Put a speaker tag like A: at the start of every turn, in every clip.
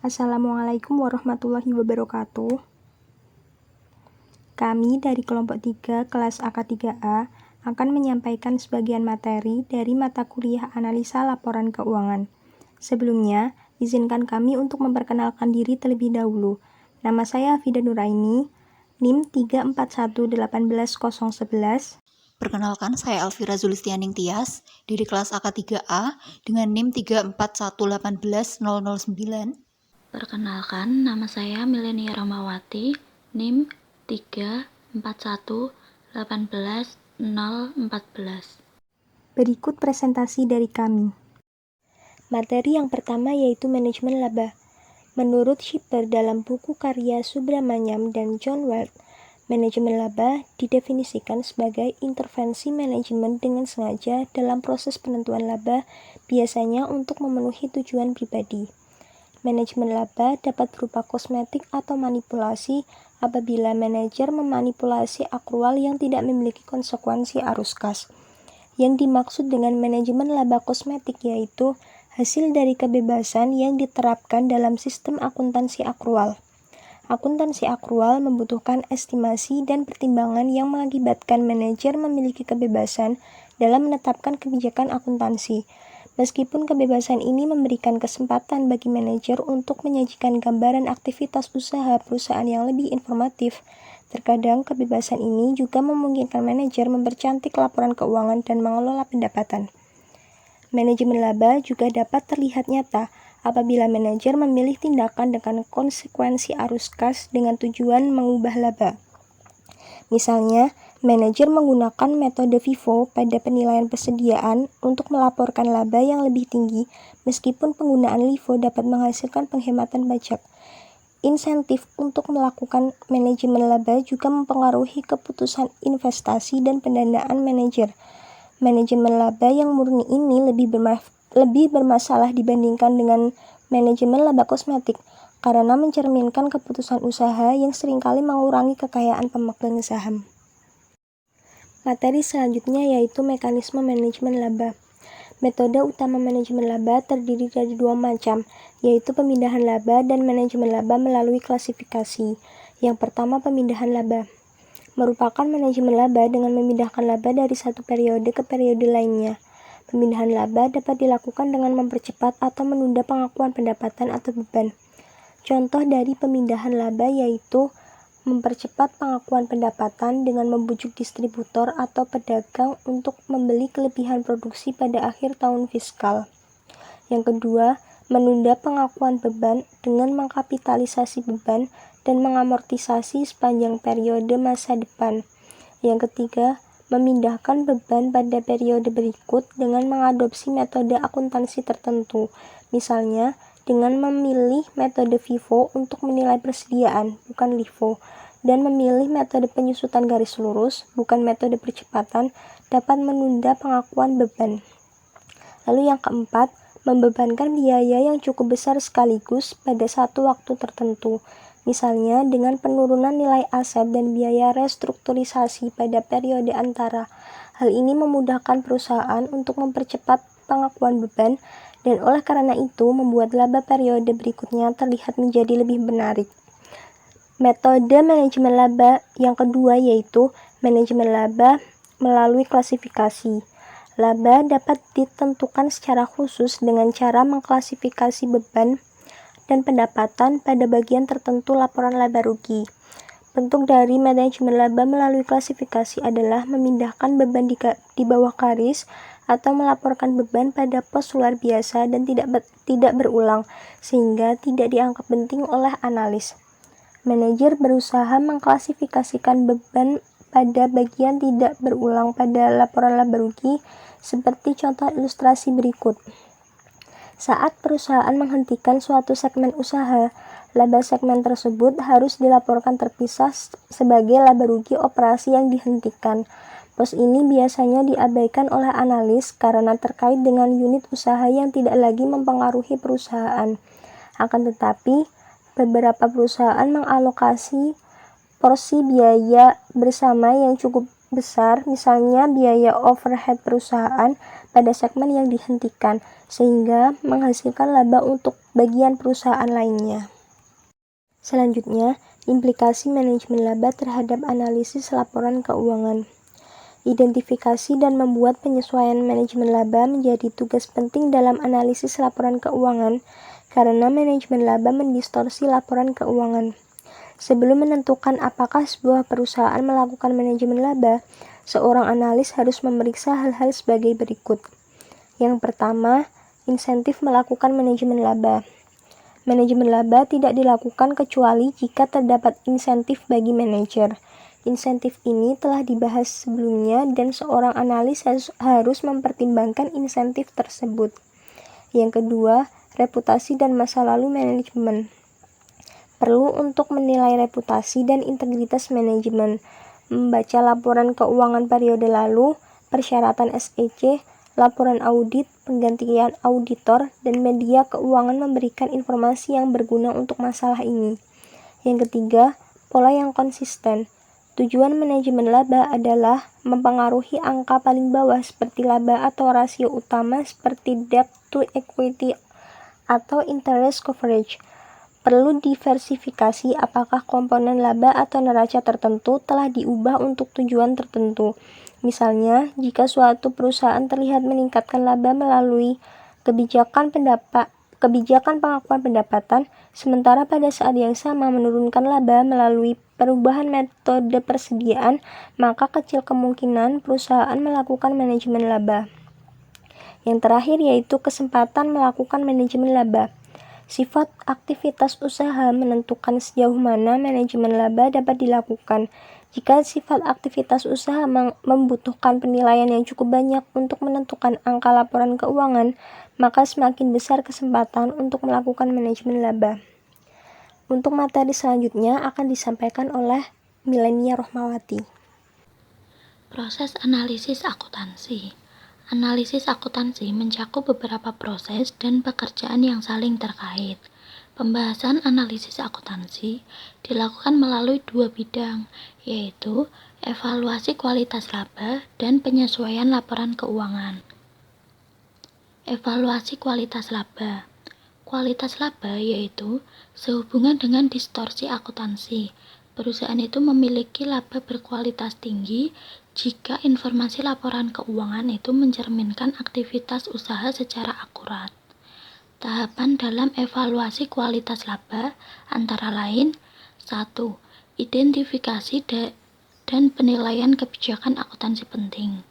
A: Assalamualaikum warahmatullahi wabarakatuh. Kami dari kelompok 3 kelas AK3A akan menyampaikan sebagian materi dari mata kuliah analisa laporan keuangan. Sebelumnya, izinkan kami untuk memperkenalkan diri terlebih dahulu. Nama saya Hafida Nuraini, NIM 341811011.
B: Perkenalkan, saya Elvira Zulistianing Tias dari kelas AK3A dengan NIM 341811009.
C: Perkenalkan, nama saya Milenia Ramawati, NIM 341811014.
A: Berikut presentasi dari kami. Materi yang pertama yaitu manajemen laba. Menurut Shipper dalam buku karya Subramanyam dan John Weld, manajemen laba didefinisikan sebagai intervensi manajemen dengan sengaja dalam proses penentuan laba, biasanya untuk memenuhi tujuan pribadi. Manajemen laba dapat berupa kosmetik atau manipulasi apabila manajer memanipulasi akrual yang tidak memiliki konsekuensi arus kas. Yang dimaksud dengan manajemen laba kosmetik yaitu hasil dari kebebasan yang diterapkan dalam sistem akuntansi akrual. Akuntansi akrual membutuhkan estimasi dan pertimbangan yang mengakibatkan manajer memiliki kebebasan dalam menetapkan kebijakan akuntansi. Meskipun kebebasan ini memberikan kesempatan bagi manajer untuk menyajikan gambaran aktivitas usaha perusahaan yang lebih informatif, terkadang kebebasan ini juga memungkinkan manajer mempercantik laporan keuangan dan mengelola pendapatan. Manajemen laba juga dapat terlihat nyata apabila manajer memilih tindakan dengan konsekuensi arus kas dengan tujuan mengubah laba. Misalnya, manajer menggunakan metode FIFO pada penilaian persediaan untuk melaporkan laba yang lebih tinggi, meskipun penggunaan LIFO dapat menghasilkan penghematan pajak. Insentif untuk melakukan manajemen laba juga mempengaruhi keputusan investasi dan pendanaan manajer. Manajemen laba yang murni ini lebih bermasalah dibandingkan dengan manajemen laba kosmetik, karena mencerminkan keputusan usaha yang seringkali mengurangi kekayaan pemegang saham. Materi selanjutnya yaitu mekanisme manajemen laba. Metode utama manajemen laba terdiri dari dua macam, yaitu pemindahan laba dan manajemen laba melalui klasifikasi. Yang pertama, pemindahan laba merupakan manajemen laba dengan memindahkan laba dari satu periode ke periode lainnya. Pemindahan laba dapat dilakukan dengan mempercepat atau menunda pengakuan pendapatan atau beban. Contoh dari pemindahan laba yaitu mempercepat pengakuan pendapatan dengan membujuk distributor atau pedagang untuk membeli kelebihan produksi pada akhir tahun fiskal. Yang kedua, menunda pengakuan beban dengan mengkapitalisasi beban dan mengamortisasi sepanjang periode masa depan. Yang ketiga, memindahkan beban pada periode berikut dengan mengadopsi metode akuntansi tertentu, misalnya dengan memilih metode FIFO untuk menilai persediaan, bukan LIFO, dan memilih metode penyusutan garis lurus, bukan metode percepatan, dapat menunda pengakuan beban. Lalu yang keempat, membebankan biaya yang cukup besar sekaligus pada satu waktu tertentu, misalnya dengan penurunan nilai aset dan biaya restrukturisasi pada periode antara. Hal ini memudahkan perusahaan untuk mempercepat pengakuan beban dan oleh karena itu membuat laba periode berikutnya terlihat menjadi lebih menarik. Metode manajemen laba yang kedua yaitu manajemen laba melalui klasifikasi. Laba dapat ditentukan secara khusus dengan cara mengklasifikasi beban dan pendapatan pada bagian tertentu laporan laba rugi. Bentuk dari manajemen laba melalui klasifikasi adalah memindahkan beban di bawah garis atau melaporkan beban pada pos luar biasa dan tidak berulang, sehingga tidak dianggap penting oleh analis. Manajer berusaha mengklasifikasikan beban pada bagian tidak berulang pada laporan laba rugi, seperti contoh ilustrasi berikut. Saat perusahaan menghentikan suatu segmen usaha, laba segmen tersebut harus dilaporkan terpisah sebagai laba rugi operasi yang dihentikan. Pos ini biasanya diabaikan oleh analis karena terkait dengan unit usaha yang tidak lagi mempengaruhi perusahaan. Akan tetapi, beberapa perusahaan mengalokasi porsi biaya bersama yang cukup besar, misalnya biaya overhead perusahaan, pada segmen yang dihentikan, sehingga menghasilkan laba untuk bagian perusahaan lainnya. Selanjutnya, implikasi manajemen laba terhadap analisis laporan keuangan. Identifikasi dan membuat penyesuaian manajemen laba menjadi tugas penting dalam analisis laporan keuangan, karena manajemen laba mendistorsi laporan keuangan. Sebelum menentukan apakah sebuah perusahaan melakukan manajemen laba, seorang analis harus memeriksa hal-hal sebagai berikut. Yang pertama, insentif melakukan manajemen laba. Manajemen laba tidak dilakukan kecuali jika terdapat insentif bagi manajer. Insentif ini telah dibahas sebelumnya dan seorang analis harus mempertimbangkan insentif tersebut. Yang kedua, reputasi dan masa lalu manajemen. Perlu untuk menilai reputasi dan integritas manajemen, membaca laporan keuangan periode lalu, persyaratan SEC, laporan audit, penggantian auditor, dan media keuangan memberikan informasi yang berguna untuk masalah ini. Yang ketiga, pola yang konsisten. Tujuan manajemen laba adalah mempengaruhi angka paling bawah seperti laba atau rasio utama seperti debt to equity atau interest coverage. Perlu diversifikasi apakah komponen laba atau neraca tertentu telah diubah untuk tujuan tertentu. Misalnya, jika suatu perusahaan terlihat meningkatkan laba melalui kebijakan pengakuan pendapatan, sementara pada saat yang sama menurunkan laba melalui perubahan metode persediaan, maka kecil kemungkinan perusahaan melakukan manajemen laba. Yang terakhir yaitu kesempatan melakukan manajemen laba. Sifat aktivitas usaha menentukan sejauh mana manajemen laba dapat dilakukan. Jika sifat aktivitas usaha membutuhkan penilaian yang cukup banyak untuk menentukan angka laporan keuangan, maka semakin besar kesempatan untuk melakukan manajemen laba. Untuk materi selanjutnya akan disampaikan oleh Milenia Rohmawati.
C: Proses analisis akuntansi. Analisis akuntansi mencakup beberapa proses dan pekerjaan yang saling terkait. Pembahasan analisis akuntansi dilakukan melalui dua bidang, yaitu evaluasi kualitas laba dan penyesuaian laporan keuangan. Evaluasi kualitas laba. Kualitas laba yaitu sehubungan dengan distorsi akuntansi. Perusahaan itu memiliki laba berkualitas tinggi jika informasi laporan keuangan itu mencerminkan aktivitas usaha secara akurat. Tahapan dalam evaluasi kualitas laba antara lain 1. Identifikasi dan penilaian kebijakan akuntansi penting.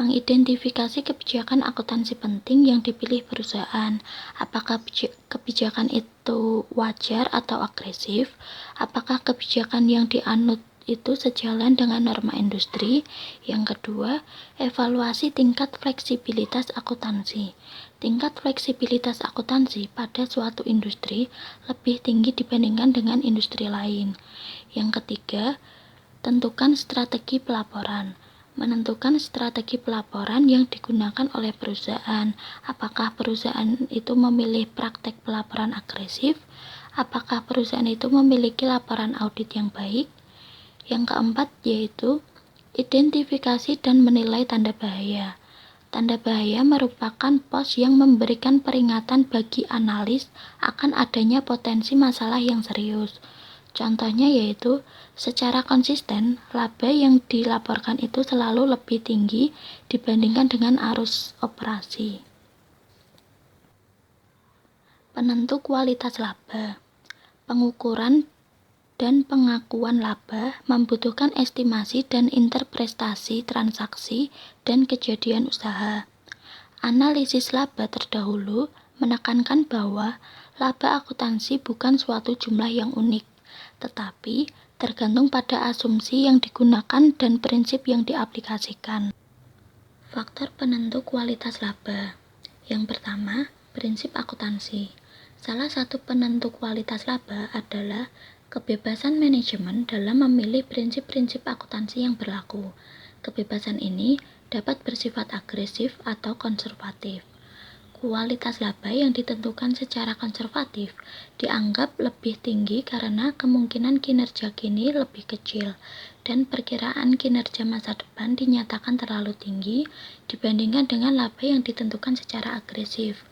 C: Mengidentifikasi kebijakan akuntansi penting yang dipilih perusahaan. Apakah kebijakan itu wajar atau agresif? Apakah kebijakan yang dianut itu sejalan dengan norma industri? Yang kedua, evaluasi tingkat fleksibilitas akuntansi. Tingkat fleksibilitas akuntansi pada suatu industri lebih tinggi dibandingkan dengan industri lain. Yang ketiga, tentukan strategi pelaporan. Menentukan strategi pelaporan yang digunakan oleh perusahaan. Apakah perusahaan itu memilih praktek pelaporan agresif? Apakah perusahaan itu memiliki laporan audit yang baik? Yang keempat yaitu identifikasi dan menilai tanda bahaya. Tanda bahaya merupakan pos yang memberikan peringatan bagi analis akan adanya potensi masalah yang serius. Contohnya yaitu, secara konsisten, laba yang dilaporkan itu selalu lebih tinggi dibandingkan dengan arus operasi. Penentu kualitas laba. Pengukuran dan pengakuan laba membutuhkan estimasi dan interpretasi transaksi dan kejadian usaha. Analisis laba terdahulu menekankan bahwa laba akuntansi bukan suatu jumlah yang unik, tetapi tergantung pada asumsi yang digunakan dan prinsip yang diaplikasikan. Faktor penentu kualitas laba. Yang pertama, prinsip akuntansi. Salah satu penentu kualitas laba adalah kebebasan manajemen dalam memilih prinsip-prinsip akuntansi yang berlaku. Kebebasan ini dapat bersifat agresif atau konservatif. Kualitas laba yang ditentukan secara konservatif dianggap lebih tinggi karena kemungkinan kinerja kini lebih kecil dan perkiraan kinerja masa depan dinyatakan terlalu tinggi dibandingkan dengan laba yang ditentukan secara agresif.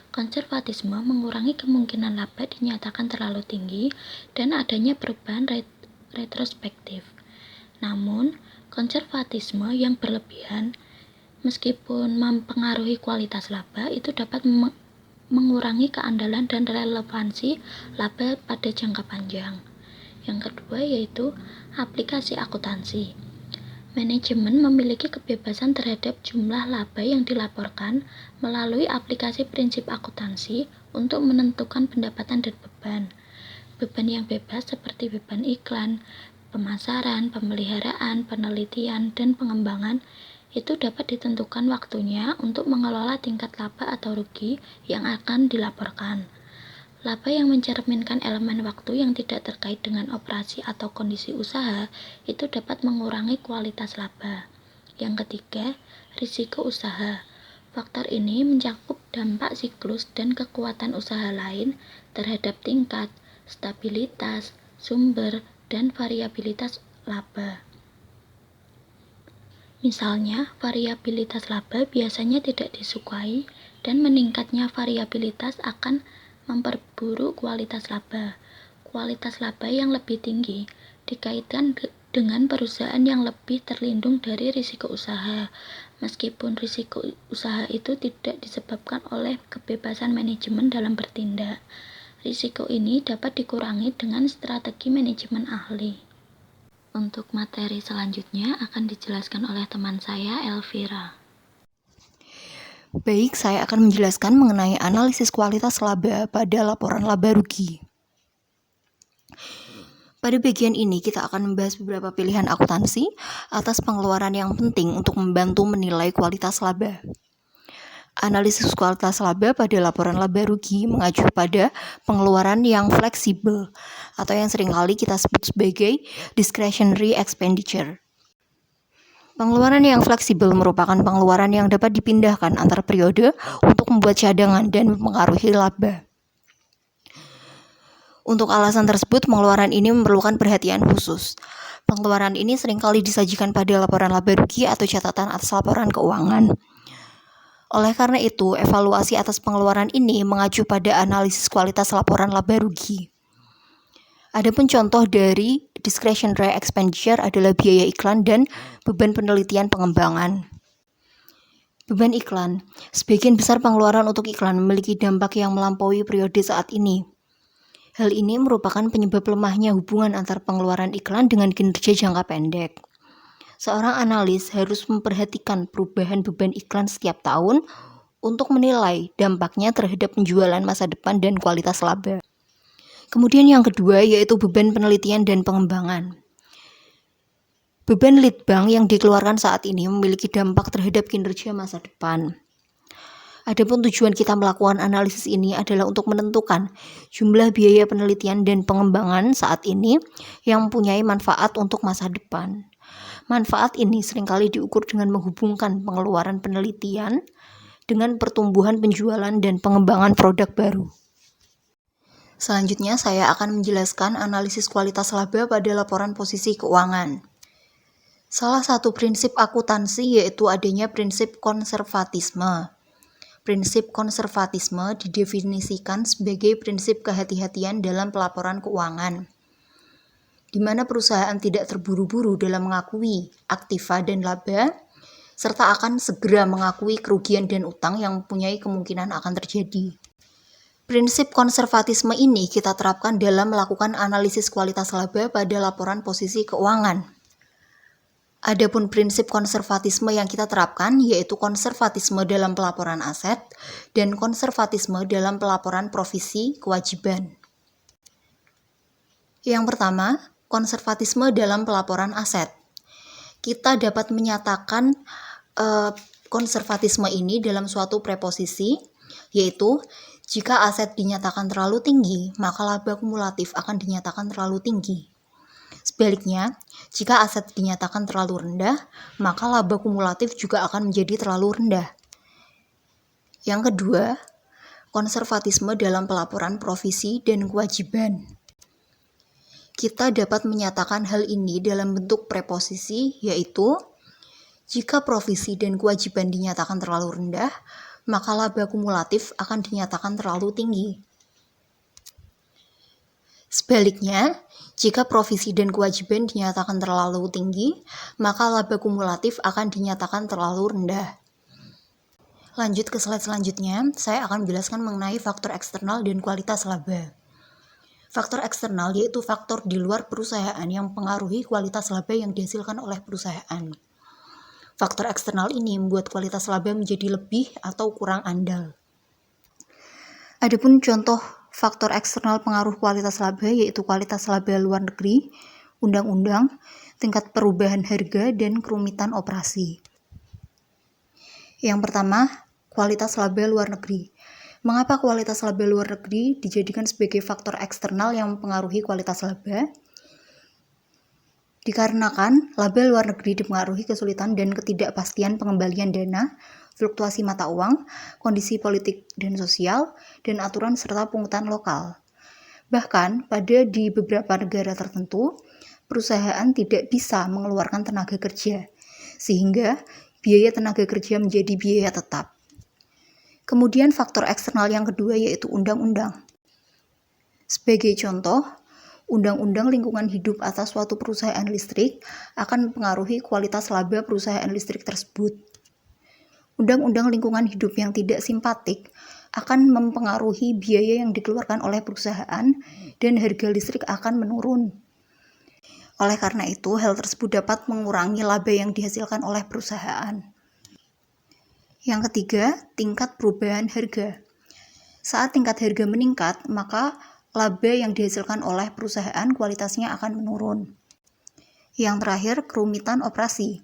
C: Konservatisme mengurangi kemungkinan laba dinyatakan terlalu tinggi dan adanya perubahan retrospektif. Namun, konservatisme yang berlebihan, meskipun mempengaruhi kualitas laba, itu dapat mengurangi keandalan dan relevansi laba pada jangka panjang. Yang kedua yaitu aplikasi akuntansi. Manajemen memiliki kebebasan terhadap jumlah laba yang dilaporkan melalui aplikasi prinsip akuntansi untuk menentukan pendapatan dan beban. Beban yang bebas seperti beban iklan, pemasaran, pemeliharaan, penelitian, dan pengembangan itu dapat ditentukan waktunya untuk mengelola tingkat laba atau rugi yang akan dilaporkan. Laba yang mencerminkan elemen waktu yang tidak terkait dengan operasi atau kondisi usaha itu dapat mengurangi kualitas laba. Yang ketiga, risiko usaha. Faktor ini mencakup dampak siklus dan kekuatan usaha lain terhadap tingkat, stabilitas, sumber, dan variabilitas laba. Misalnya, variabilitas laba biasanya tidak disukai dan meningkatnya variabilitas akan memperburuk kualitas laba. Kualitas laba yang lebih tinggi dikaitkan dengan perusahaan yang lebih terlindung dari risiko usaha, meskipun risiko usaha itu tidak disebabkan oleh kebebasan manajemen dalam bertindak. Risiko ini dapat dikurangi dengan strategi manajemen ahli. Untuk materi selanjutnya akan dijelaskan oleh teman saya, Elvira.
B: Baik, saya akan menjelaskan mengenai analisis kualitas laba pada laporan laba rugi. Pada bagian ini kita akan membahas beberapa pilihan akuntansi atas pengeluaran yang penting untuk membantu menilai kualitas laba. Analisis kualitas laba pada laporan laba rugi mengacu pada pengeluaran yang fleksibel atau yang seringkali kita sebut sebagai discretionary expenditure. Pengeluaran yang fleksibel merupakan pengeluaran yang dapat dipindahkan antar periode untuk membuat cadangan dan mempengaruhi laba. Untuk alasan tersebut, pengeluaran ini memerlukan perhatian khusus. Pengeluaran ini seringkali disajikan pada laporan laba rugi atau catatan atas laporan keuangan. Oleh karena itu, evaluasi atas pengeluaran ini mengacu pada analisis kualitas laporan laba rugi. Adapun contoh dari discretionary expenditure adalah biaya iklan dan beban penelitian pengembangan. Beban iklan. Sebagian besar pengeluaran untuk iklan memiliki dampak yang melampaui periode saat ini. Hal ini merupakan penyebab lemahnya hubungan antar pengeluaran iklan dengan kinerja jangka pendek. Seorang analis harus memperhatikan perubahan beban iklan setiap tahun untuk menilai dampaknya terhadap penjualan masa depan dan kualitas laba. Kemudian yang kedua yaitu beban penelitian dan pengembangan. Beban lead bank yang dikeluarkan saat ini memiliki dampak terhadap kinerja masa depan. Adapun tujuan kita melakukan analisis ini adalah untuk menentukan jumlah biaya penelitian dan pengembangan saat ini yang mempunyai manfaat untuk masa depan. Manfaat ini seringkali diukur dengan menghubungkan pengeluaran penelitian dengan pertumbuhan penjualan dan pengembangan produk baru. Selanjutnya, saya akan menjelaskan analisis kualitas laba pada laporan posisi keuangan. Salah satu prinsip akuntansi yaitu adanya prinsip konservatisme. Prinsip konservatisme didefinisikan sebagai prinsip kehati-hatian dalam pelaporan keuangan, di mana perusahaan tidak terburu-buru dalam mengakui aktiva dan laba, serta akan segera mengakui kerugian dan utang yang mempunyai kemungkinan akan terjadi. Prinsip konservatisme ini kita terapkan dalam melakukan analisis kualitas laba pada laporan posisi keuangan. Adapun prinsip konservatisme yang kita terapkan yaitu konservatisme dalam pelaporan aset dan konservatisme dalam pelaporan provisi kewajiban. Yang pertama, konservatisme dalam pelaporan aset. Kita dapat menyatakan konservatisme ini dalam suatu preposisi, yaitu jika aset dinyatakan terlalu tinggi, maka laba kumulatif akan dinyatakan terlalu tinggi. Sebaliknya, jika aset dinyatakan terlalu rendah, maka laba kumulatif juga akan menjadi terlalu rendah. Yang kedua, konservatisme dalam pelaporan provisi dan kewajiban. Kita dapat menyatakan hal ini dalam bentuk preposisi, yaitu jika provisi dan kewajiban dinyatakan terlalu rendah, maka laba kumulatif akan dinyatakan terlalu tinggi. Sebaliknya, jika provisi dan kewajiban dinyatakan terlalu tinggi, maka laba kumulatif akan dinyatakan terlalu rendah. Lanjut ke slide selanjutnya, saya akan menjelaskan mengenai faktor eksternal dan kualitas laba. Faktor eksternal yaitu faktor di luar perusahaan yang mempengaruhi kualitas laba yang dihasilkan oleh perusahaan. Faktor eksternal ini membuat kualitas laba menjadi lebih atau kurang andal. Adapun contoh faktor eksternal pengaruh kualitas laba yaitu kualitas laba luar negeri, undang-undang, tingkat perubahan harga, dan kerumitan operasi. Yang pertama, kualitas laba luar negeri. Mengapa kualitas laba luar negeri dijadikan sebagai faktor eksternal yang mempengaruhi kualitas laba? Dikarenakan laba luar negeri dipengaruhi kesulitan dan ketidakpastian pengembalian dana, fluktuasi mata uang, kondisi politik dan sosial, dan aturan serta pungutan lokal. Bahkan di beberapa negara tertentu, perusahaan tidak bisa mengeluarkan tenaga kerja, sehingga biaya tenaga kerja menjadi biaya tetap. Kemudian faktor eksternal yang kedua yaitu undang-undang. Sebagai contoh, undang-undang lingkungan hidup atas suatu perusahaan listrik akan mempengaruhi kualitas laba perusahaan listrik tersebut. Undang-undang lingkungan hidup yang tidak simpatik akan mempengaruhi biaya yang dikeluarkan oleh perusahaan dan harga listrik akan menurun. Oleh karena itu, hal tersebut dapat mengurangi laba yang dihasilkan oleh perusahaan. Yang ketiga, tingkat perubahan harga. Saat tingkat harga meningkat, maka laba yang dihasilkan oleh perusahaan kualitasnya akan menurun. Yang terakhir, kerumitan operasi.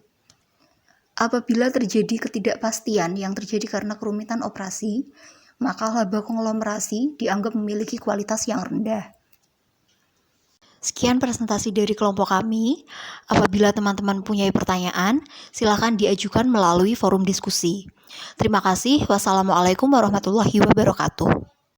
B: Apabila terjadi ketidakpastian yang terjadi karena kerumitan operasi, maka laba konglomerasi dianggap memiliki kualitas yang rendah. Sekian presentasi dari kelompok kami. Apabila teman-teman punya pertanyaan, silakan diajukan melalui forum diskusi. Terima kasih. Wassalamualaikum warahmatullahi wabarakatuh.